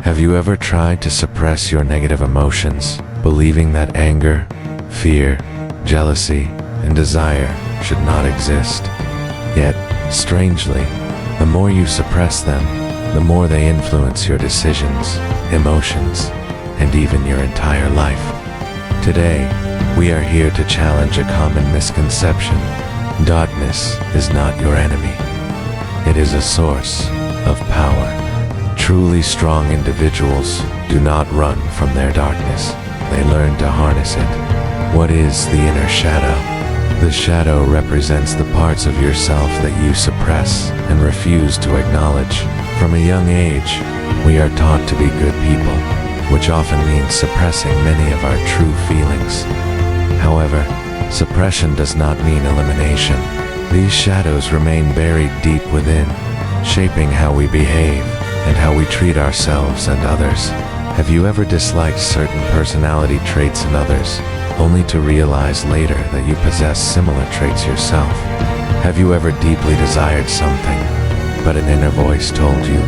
Have you ever tried to suppress your negative emotions, believing that anger, fear, jealousy, and desire should not exist? Yet, strangely, the more you suppress them, the more they influence your decisions, emotions, and even your entire life. Today, we are here to challenge a common misconception. Darkness is not your enemy. It is a source of power. Truly strong individuals do not run from their darkness. They learn to harness it. What is the inner shadow? The shadow represents the parts of yourself that you suppress and refuse to acknowledge. From a young age, we are taught to be good people, which often means suppressing many of our true feelings. However, suppression does not mean elimination. These shadows remain buried deep within, shaping how we behave and how we treat ourselves and others. Have you ever disliked certain personality traits in others, only to realize later that you possess similar traits yourself? Have you ever deeply desired something, but an inner voice told you,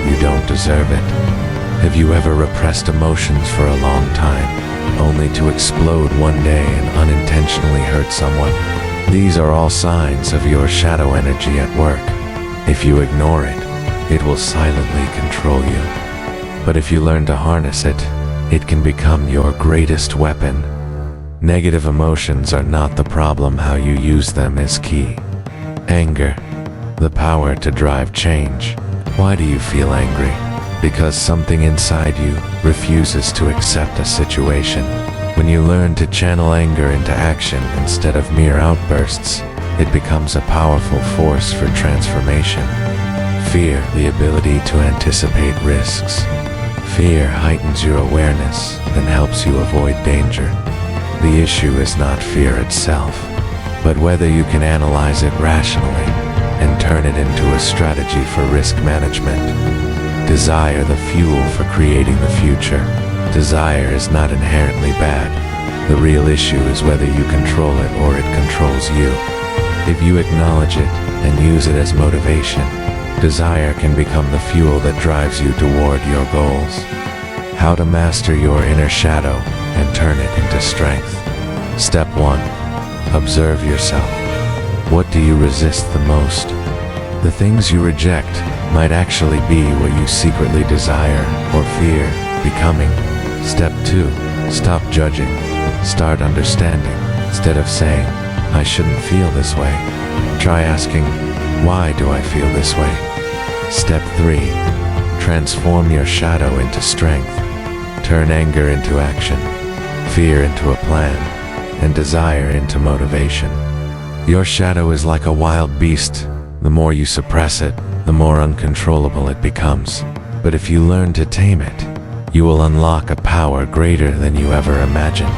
you don't deserve it? Have you ever repressed emotions for a long time, only to explode one day and unintentionally hurt someone? These are all signs of your shadow energy at work. If you ignore it, it will silently control you. But if you learn to harness it, it can become your greatest weapon. Negative emotions are not the problem, how you use them is key. Anger, the power to drive change. Why do you feel angry? Because something inside you refuses to accept a situation. When you learn to channel anger into action instead of mere outbursts, it becomes a powerful force for transformation. Fear, the ability to anticipate risks. Fear heightens your awareness and helps you avoid danger. The issue is not fear itself, but whether you can analyze it rationally and turn it into a strategy for risk management. Desire, the fuel for creating the future. Desire is not inherently bad. The real issue is whether you control it or it controls you. If you acknowledge it and use it as motivation, desire can become the fuel that drives you toward your goals. How to master your inner shadow and turn it into strength. Step 1. Observe yourself. What do you resist the most? The things you reject might actually be what you secretly desire or fear becoming. Step 2. Stop judging. Start understanding. Instead of saying, I shouldn't feel this way, try asking, why do I feel this way? Step 3. Transform your shadow into strength. Turn anger into action, fear into a plan, and desire into motivation. Your shadow is like a wild beast. The more you suppress it, the more uncontrollable it becomes. But if you learn to tame it, you will unlock a power greater than you ever imagined.